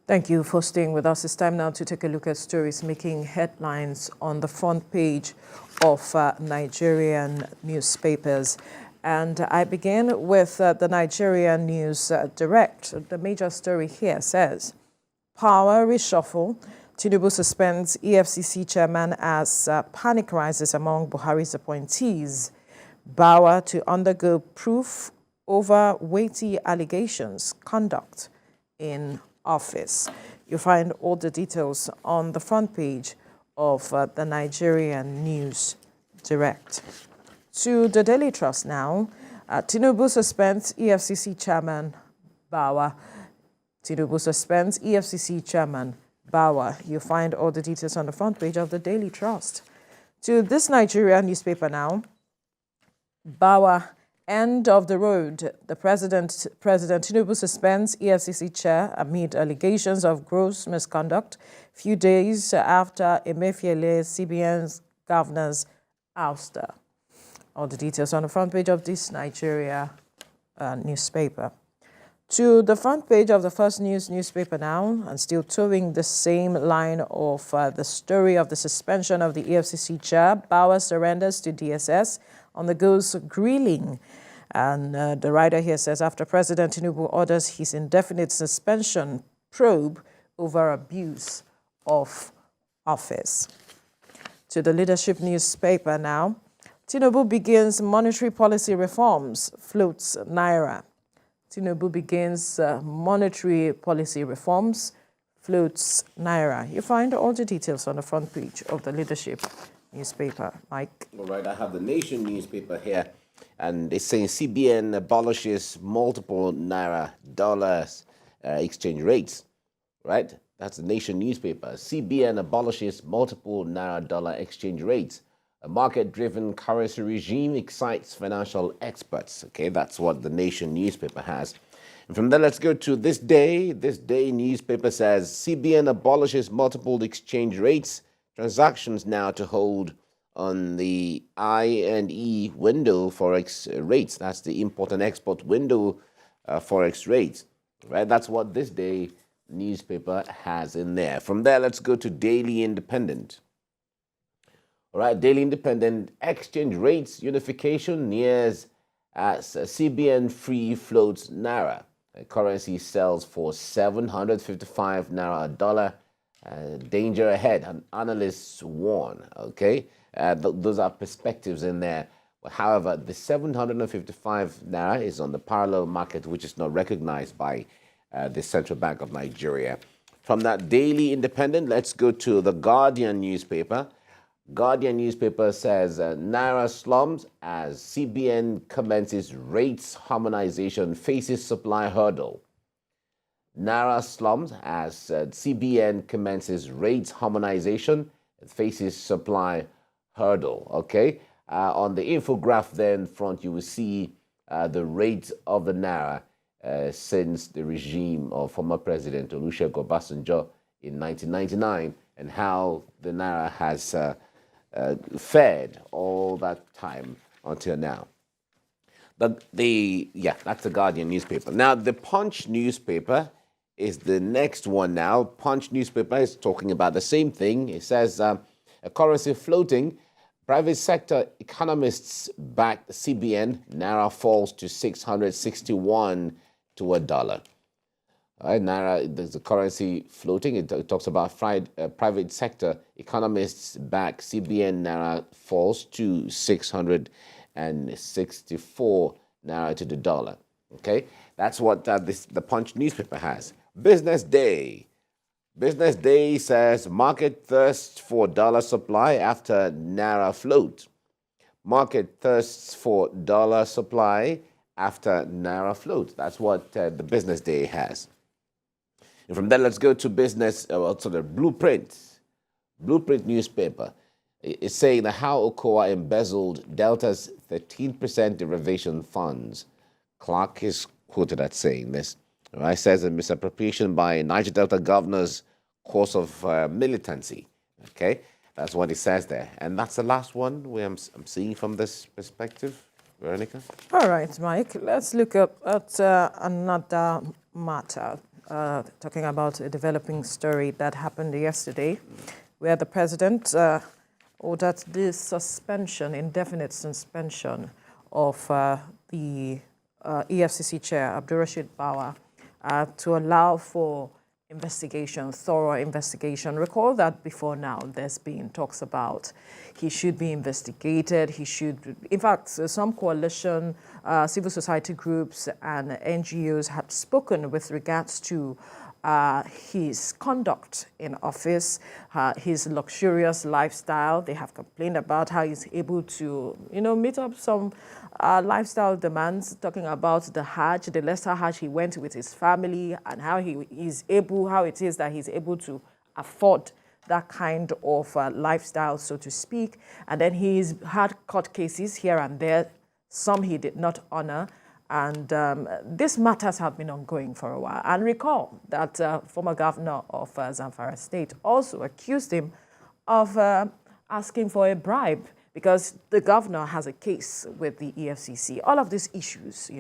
Thank you for staying with us. It's time now to take a look at stories making headlines on the front page of Nigerian newspapers. And I begin with the Nigerian News Direct. The major story here says, Power reshuffle. Tinubu suspends EFCC chairman as panic rises among Buhari's appointees. Bauer to undergo proof over weighty allegations conduct in office. You'll find all the details on the front page of the Nigerian News Direct. To the Daily Trust now, Tinubu suspends EFCC chairman Bauer. Tinubu suspends EFCC chairman Bauer. You'll find all the details on the front page of the Daily Trust. To this Nigerian newspaper now, Bauer, end of the road. The President Tinubu suspends EFCC chair amid allegations of gross misconduct, few days after Emefiele's CBN's governor's ouster. All the details on the front page of this Nigeria newspaper. To the front page of the First News newspaper now, and still towing the same line of the story of the suspension of the EFCC chair, Bauer surrenders to DSS on the go's grilling. And the writer here says, after President Tinubu orders his indefinite suspension probe over abuse of office. To the Leadership newspaper now, Tinubu begins monetary policy reforms, floats Naira. Tinubu begins monetary policy reforms, floats Naira. You find all the details on the front page of the Leadership newspaper. Mike. All right, I have the Nation newspaper here, and it's saying CBN abolishes multiple Naira dollars exchange rates, right? That's the Nation newspaper. CBN abolishes multiple Naira dollar exchange rates. A market-driven currency regime excites financial experts. Okay, that's what the Nation newspaper has. And from there, let's go to This Day. This Day newspaper says CBN abolishes multiple exchange rates. Transactions now to hold on the I&E window forex rates. That's the import and export window forex rates. Right? That's what This Day newspaper has in there. From there, let's go to Daily Independent. All right, Daily Independent, exchange rates unification nears as CBN free floats Naira. Currency sells for 755 Naira a dollar. Danger ahead, and analysts warn. Okay, those are perspectives in there. However, the 755 Naira is on the parallel market, which is not recognized by the Central Bank of Nigeria. From that Daily Independent, let's go to the Guardian newspaper. Guardian newspaper says Naira slumps as CBN commences rates harmonization faces supply hurdle. Naira slumps as CBN commences rates harmonization faces supply hurdle. Okay, on the infograph then front you will see the rate of the Naira since the regime of former President Olusegun Obasanjo in 1999 and how the Naira has fared all that time until now. That's the Guardian newspaper. Now, the Punch newspaper is the next one now. Punch newspaper is talking about the same thing. It says, a currency floating, private sector economists back CBN, Naira falls to 661 to a dollar. All right, Naira, there's a currency floating. It talks about private sector economists back CBN Naira falls to 664 Naira to the dollar. Okay, that's what the Punch newspaper has. Business Day. Business Day says market thirsts for dollar supply after Naira float. Market thirsts for dollar supply after Naira float. That's what the Business Day has. And from there, let's go to the Blueprint. Blueprint newspaper. It's saying that how Okowa embezzled Delta's 13% derivation funds. Clark is quoted as saying this. Right? Says a misappropriation by Niger Delta governor's course of militancy. Okay, that's what it says there. And that's the last one I'm seeing from this perspective. Veronica? All right, Mike. Let's look up at another matter. talking about a developing story that happened yesterday, where the president ordered the suspension, indefinite suspension of the EFCC chair, Abdurrashid Bawa, to allow for investigation, thorough investigation. Recall that before now, there's been talks about he should be investigated. He should, in fact, some coalition, civil society groups and NGOs have spoken with regards to his conduct in office, his luxurious lifestyle. They have complained about how he's able to, meet up some lifestyle demands, talking about the Hajj, the lesser Hajj he went with his family, and how it is that he's able to afford that kind of lifestyle, so to speak. And then he's had court cases here and there, some he did not honor. And these matters have been ongoing for a while. And recall that former governor of Zamfara State also accused him of asking for a bribe because the governor has a case with the EFCC. All of these issues,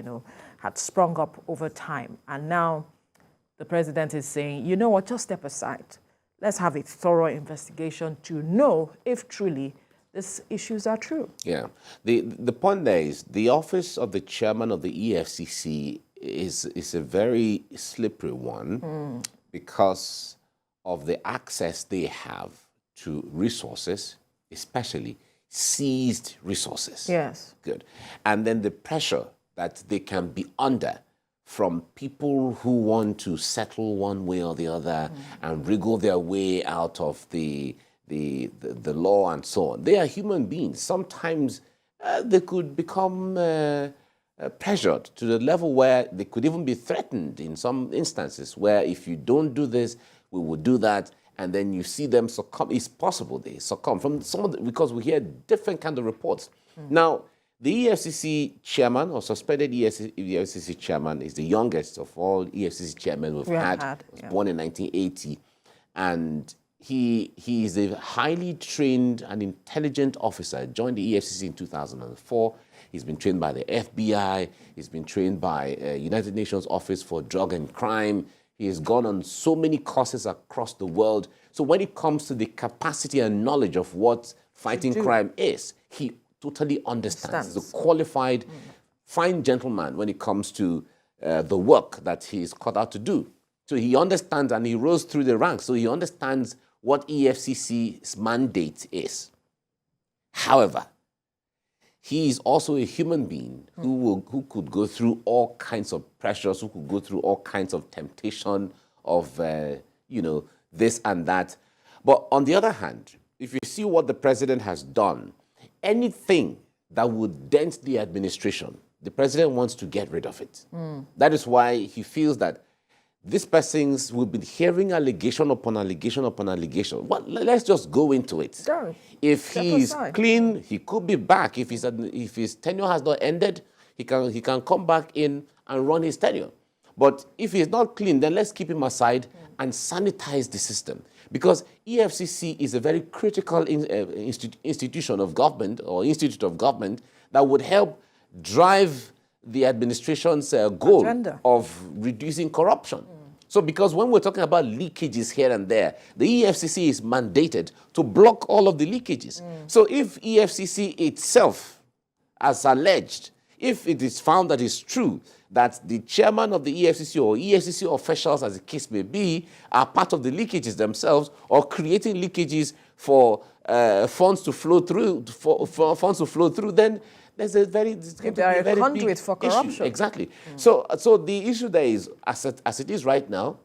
had sprung up over time. And now the president is saying, you know what, just step aside. Let's have a thorough investigation to know if truly these issues are true. Yeah. The point there is the office of the chairman of the EFCC is a very slippery one because of the access they have to resources, especially seized resources. Yes. Good. And then the pressure that they can be under from people who want to settle one way or the other and wriggle their way out of the law and so on. They are human beings. Sometimes they could become pressured to the level where they could even be threatened in some instances, where if you don't do this, we will do that, and then you see them succumb. It's possible they succumb from because we hear different kind of reports. Now, the EFCC chairman, or suspended EFCC chairman, is the youngest of all EFCC chairmen we've had. He was born in 1980, and he is a highly trained and intelligent officer. Joined the EFCC in 2004. He's been trained by the FBI. He's been trained by United Nations Office for Drug and Crime. He has gone on so many courses across the world. So when it comes to the capacity and knowledge of what fighting crime is, he totally understands. He's a qualified, fine gentleman when it comes to the work that he's cut out to do. So he understands, and he rose through the ranks, so he understands what EFCC's mandate is. However, he is also a human being who could go through all kinds of pressures, who could go through all kinds of temptation of, this and that. But on the other hand, if you see what the president has done, anything that would dent the administration, the president wants to get rid of it. That is why he feels that these persons will be hearing allegation upon allegation upon allegation. Well, let's just go into it. Sure. If he's clean, he could be back. If his tenure has not ended, he can come back in and run his tenure. But if he's not clean, then let's keep him aside and sanitize the system. Because EFCC is a very critical institution of government, or institute of government, that would help drive the administration's goal of reducing corruption. So because when we're talking about leakages here and there, the EFCC is mandated to block all of the leakages. So if EFCC itself, as alleged, if it is found that it's true that the chairman of the EFCC or EFCC officials, as the case may be, are part of the leakages themselves, or creating leakages for funds to flow through, then there's a very conduit big for corruption. Issue. Exactly. So the issue there is, as it is right now,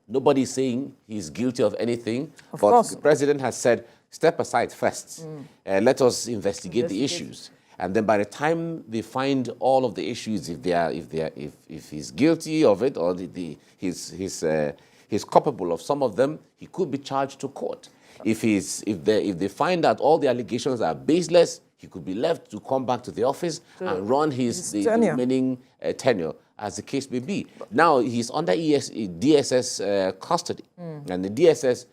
nobody is saying he's guilty of anything. Of course. The president has said, step aside first. Let us investigate the issues. And then by the time they find all of the issues, if he's guilty of it, or he's culpable of some of them, he could be charged to court. If they find that all the allegations are baseless, he could be left to come back to the office and run the remaining tenure, as the case may be. Now he's under DSS custody, and the DSS,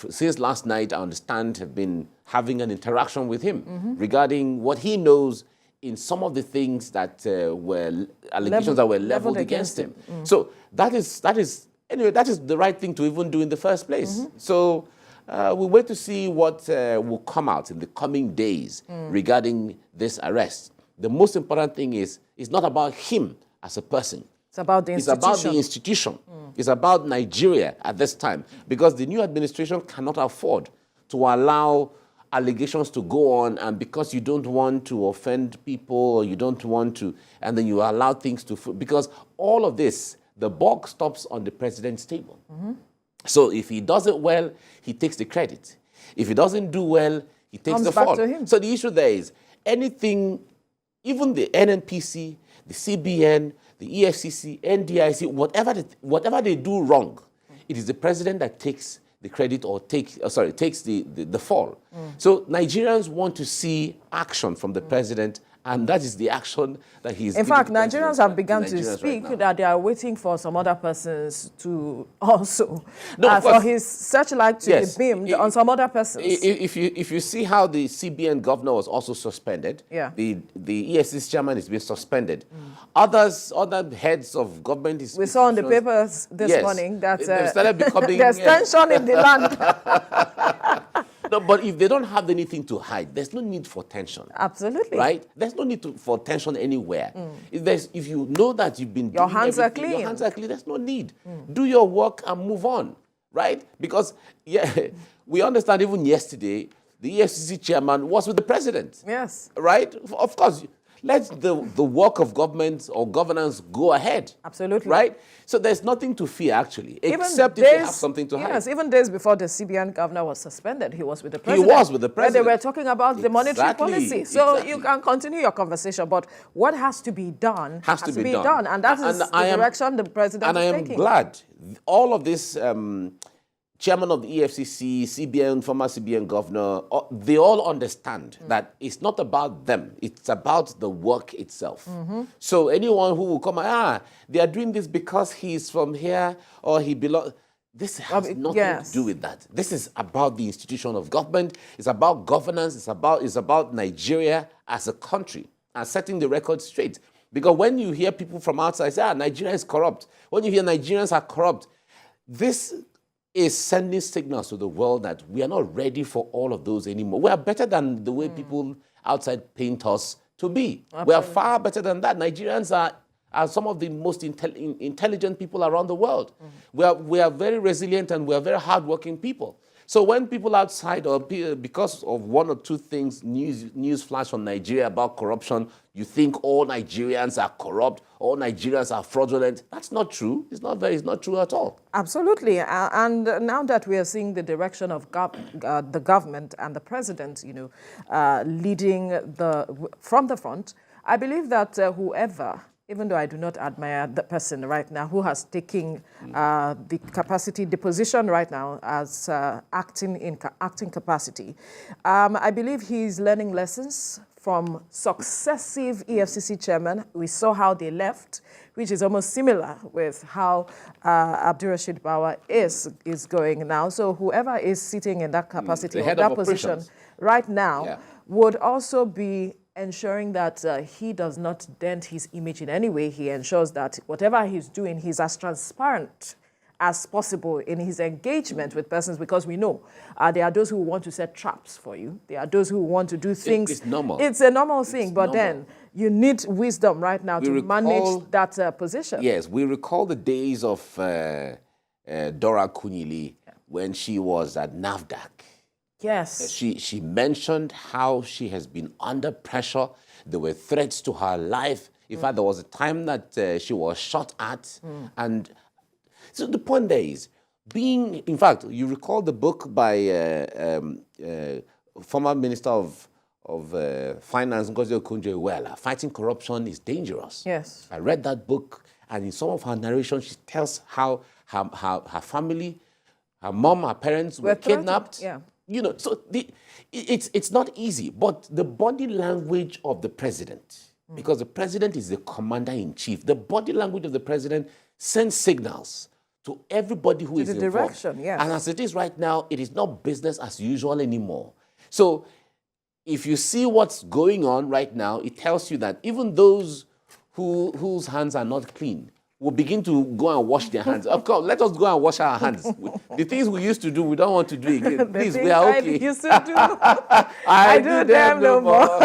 since last night, I understand, have been having an interaction with him regarding what he knows in some of the things that were allegations that were leveled against him. So that is the right thing to even do in the first place. So we wait to see what will come out in the coming days regarding this arrest. The most important thing is it's not about him as a person. It's about the institution. It's about the institution. It's about Nigeria at this time, because the new administration cannot afford to allow allegations to go on, and because you don't want to offend people, or you don't want to, and then you allow things to, because all of this, the buck stops on the president's table. So if he does it well, he takes the credit. If he doesn't do well, he takes the fall. To him. So the issue there is anything, even the NNPC, the CBN, the EFCC, NDIC, whatever they do wrong, it is the president that takes the credit or takes the fall. So Nigerians want to see action from the president, and that is the action that he's. In fact, Nigerians have begun to speak that they are waiting for some other persons to also, for his searchlight to be beamed on some other persons. If you see how the CBN governor was also suspended, the EFCC chairman is being suspended. Other heads of government we saw in the papers this morning that started becoming there's tension in the land. No, but if they don't have anything to hide, there's no need for tension. Absolutely. Right? There's no need for tension anywhere. If you know that you've been your hands are clean. Your hands are clean, there's no need. Do your work and move on. Right? Because, we understand even yesterday, the EFCC chairman was with the president. Yes. Right? Of course. Let the work of government or governance go ahead. Absolutely. Right? So there's nothing to fear, actually, except if they have something to hide. Yes, even days before the CBN governor was suspended, he was with the president. He was with the president. Where they were talking about the monetary policy. So you can continue your conversation, but what has to be done has to be done. And that is the direction the president is taking. And I am glad all of this... chairman of the EFCC, CBN, former CBN governor, they all understand that it's not about them. It's about the work itself. So anyone who will come, they are doing this because he's from here or he belongs. This has nothing to do with that. This is about the institution of government. It's about governance. It's about Nigeria as a country and setting the record straight. Because when you hear people from outside say, Nigeria is corrupt, when you hear Nigerians are corrupt, this is sending signals to the world that we are not ready for all of those anymore. We are better than the way people outside paint us to be. Absolutely. We are far better than that. Nigerians are some of the most intelligent people around the world. We are very resilient and we are very hardworking people. So when people outside, or because of one or two things, news flash on Nigeria about corruption, you think all Nigerians are corrupt, all Nigerians are fraudulent. That's not true. It's not true at all. Absolutely. And now that we are seeing the direction of the government and the president, leading from the front, I believe that whoever, even though I do not admire the person right now who has taken the position right now as acting capacity, I believe he's learning lessons from successive EFCC chairmen. We saw how they left, which is almost similar with how Abdurrashid Bawa is going now. So whoever is sitting in that capacity or that position right now would also be ensuring that he does not dent his image in any way. He ensures that whatever he's doing, he's as transparent as possible in his engagement with persons, because we know there are those who want to set traps for you. There are those who want to do things. It's normal. It's a normal thing, but then you need wisdom right now to manage that position. Yes, we recall the days of Dora Kunyili when she was at NAFDAC. Yes. She mentioned how she has been under pressure. There were threats to her life. In fact, there was a time that she was shot at. And so the point there is, in fact, you recall the book by former Minister of Finance, Ngozi Okonjo-Iweala, Fighting Corruption is Dangerous. Yes. I read that book, and in some of her narrations, she tells how her family, her mom, her parents were kidnapped. Yeah. So it's not easy, but the body language of the president, because the president is the commander-in-chief, the body language of the president sends signals to everybody who is involved. Direction, yes. And as it is right now, it is not business as usual anymore. So if you see what's going on right now, it tells you that even those whose hands are not clean will begin to go and wash their hands. Of course, let us go and wash our hands. The things we used to do, we don't want to do again. The Please, we things are I okay. used to do, I do them no more.